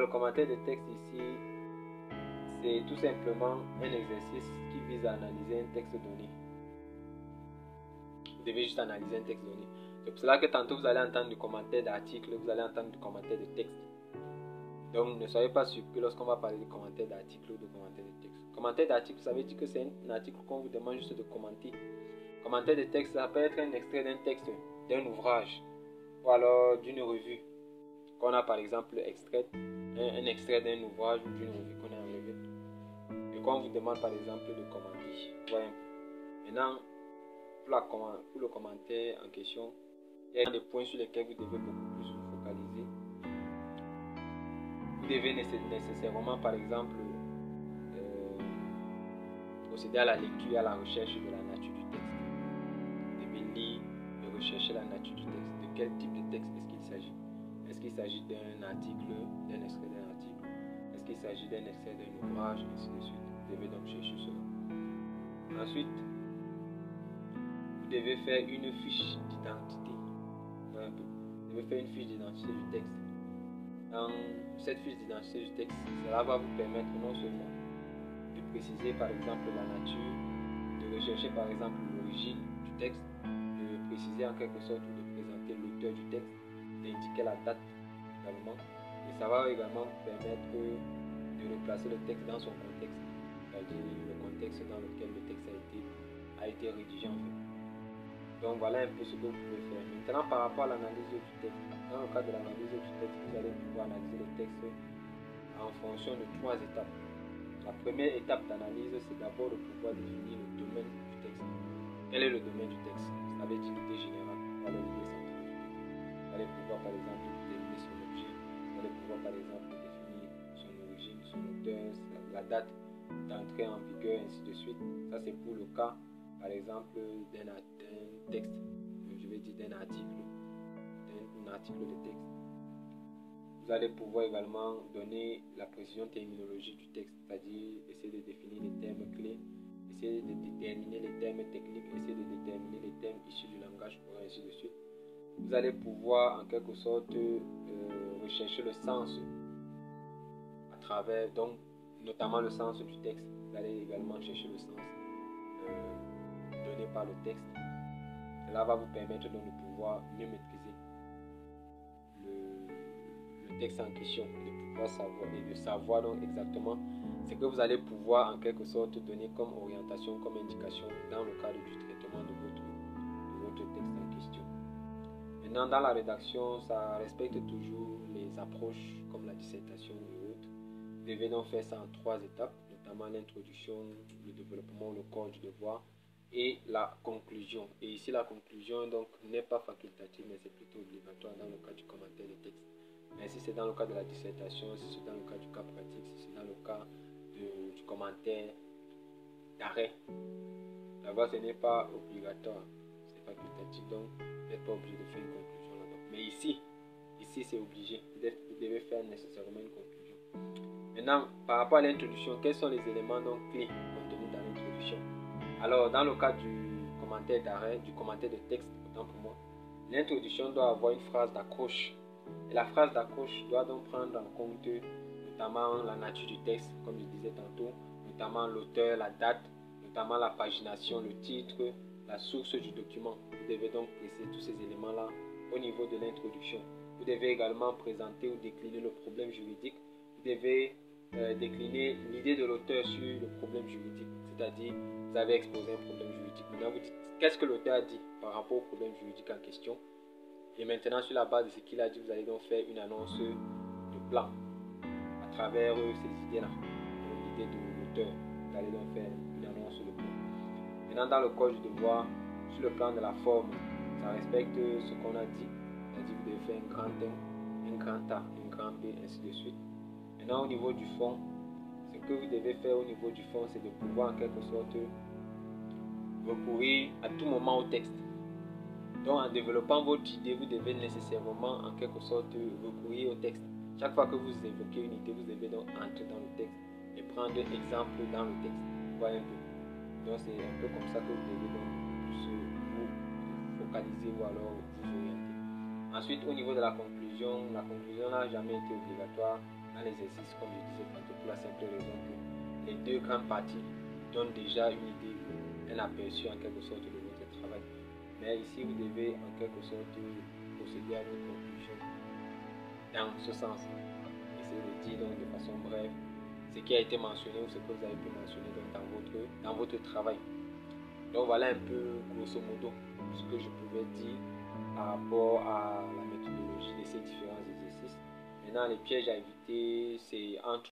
le commentaire de texte ici, c'est tout simplement un exercice qui vise à analyser un texte donné. Vous devez juste analyser un texte donné. C'est pour cela que tantôt vous allez entendre du commentaire d'article, vous allez entendre du commentaire de texte. Donc ne soyez pas surpris lorsqu'on va parler de commentaire d'article ou de commentaire de texte. Commentaire d'article, ça veut dire que c'est un article qu'on vous demande juste de commenter. Commentaire de texte, ça peut être un extrait d'un texte, d'un ouvrage, ou alors d'une revue qu'on a par exemple extrait, un extrait d'un ouvrage ou d'une revue qu'on a enlevé et qu'on vous demande par exemple de commenter. Voilà. Maintenant, pour le commentaire en question, il y a des points sur lesquels vous devez beaucoup plus vous focaliser. Vous devez nécessairement par exemple procéder à la lecture et à la recherche de la nature du texte. Vous devez lire et rechercher la nature du texte. De quel type de texte est-ce qu'il s'agit? Est-ce qu'il s'agit d'un article, d'un extrait d'un article? Est-ce qu'il s'agit d'un extrait d'un ouvrage, ainsi de suite? Vous devez donc chercher cela. Ensuite, vous devez faire une fiche d'identité. Vous devez faire une fiche d'identité du texte. Dans cette fiche d'identité du texte, cela va vous permettre non seulement de préciser par exemple la nature, de rechercher par exemple l'origine du texte, de préciser en quelque sorte ou de présenter l'auteur du texte, d'indiquer la date également. Et ça va également vous permettre de replacer le texte dans son contexte, c'est-à-dire le contexte dans lequel le texte a été rédigé en fait. Donc voilà un peu ce que vous pouvez faire. Maintenant par rapport à l'analyse du texte, dans le cadre de l'analyse du texte, vous allez pouvoir analyser le texte en fonction de 3 étapes. La première étape d'analyse, c'est d'abord de pouvoir définir le domaine du texte. Quel est le domaine du texte? Ça veut dire l'idée générale, voilà l'idée centrale du texte. Vous allez pouvoir par exemple déterminer son objet, vous allez pouvoir par exemple définir son origine, son auteur, la date d'entrée en vigueur, ainsi de suite. Ça c'est pour le cas par exemple d'un texte, je vais dire d'un article de texte. Vous allez pouvoir également donner la précision terminologique du texte, c'est-à-dire essayer de définir les termes clés, essayer de déterminer les termes techniques, essayer de déterminer les termes issus du langage courant, ainsi de suite. Vous allez pouvoir en quelque sorte rechercher le sens à travers, donc notamment le sens du texte. Vous allez également chercher le sens donné par le texte. Cela va vous permettre donc de pouvoir mieux maîtriser le texte en question, de pouvoir savoir et de savoir donc exactement ce que vous allez pouvoir en quelque sorte donner comme orientation, comme indication dans le cadre du traitement de votre texte en question. Maintenant, dans la rédaction, ça respecte toujours les approches comme la dissertation et autres. Vous devez donc faire ça en 3 étapes, notamment l'introduction, le développement, le corps du devoir et la conclusion. Et ici, la conclusion donc n'est pas facultative, mais c'est plutôt obligatoire dans le cas du commentaire de texte. Mais si c'est dans le cas de la dissertation, si c'est dans le cas du cas pratique, si c'est dans le cas du commentaire d'arrêt, là-bas ce n'est pas obligatoire, c'est facultatif, donc vous n'êtes pas obligé de faire une conclusion là-bas. Mais ici c'est obligé, vous devez faire nécessairement une conclusion. Maintenant, par rapport à l'introduction, quels sont les éléments donc clés contenus dans l'introduction? Alors, dans le cas du commentaire d'arrêt, du commentaire de texte, autant pour moi, l'introduction doit avoir une phrase d'accroche. Et la phrase d'accroche doit donc prendre en compte notamment la nature du texte, comme je disais tantôt, notamment l'auteur, la date, notamment la pagination, le titre, la source du document. Vous devez donc préciser tous ces éléments-là au niveau de l'introduction. Vous devez également présenter ou décliner le problème juridique. Vous devez décliner l'idée de l'auteur sur le problème juridique, c'est-à-dire vous avez exposé un problème juridique. Maintenant vous dites qu'est-ce que l'auteur a dit par rapport au problème juridique en question. Et maintenant, sur la base de ce qu'il a dit, vous allez donc faire une annonce de plan à travers ces idées-là. L'idée de l'auteur, vous allez donc faire une annonce de plan. Maintenant, dans le code du devoir, sur le plan de la forme, ça respecte ce qu'on a dit. C'est-à-dire, vous devez faire un grand M, un grand A, un grand B, ainsi de suite. Maintenant, au niveau du fond, ce que vous devez faire au niveau du fond, c'est de pouvoir en quelque sorte recourir à tout moment au texte. Donc en développant votre idée, vous devez nécessairement en quelque sorte recourir au texte. Chaque fois que vous évoquez une idée, vous devez donc entrer dans le texte et prendre un exemple dans le texte. Vous voyez un peu. Donc c'est un peu comme ça que vous devez donc vous focaliser ou alors vous orienter. Ensuite, au niveau de la conclusion n'a jamais été obligatoire. dans l'exercice, comme je disais tantôt, pour la simple raison que les deux grandes parties donnent déjà une idée, un aperçu en quelque sorte de votre travail. Mais ici, vous devez en quelque sorte procéder à une conclusion dans ce sens. Essayez de dire donc de façon brève ce qui a été mentionné ou ce que vous avez pu mentionner donc dans votre travail. Donc voilà un peu grosso modo ce que je pouvais dire par rapport à la méthodologie de ces différents exercices. Maintenant, les pièges à éviter, c'est entre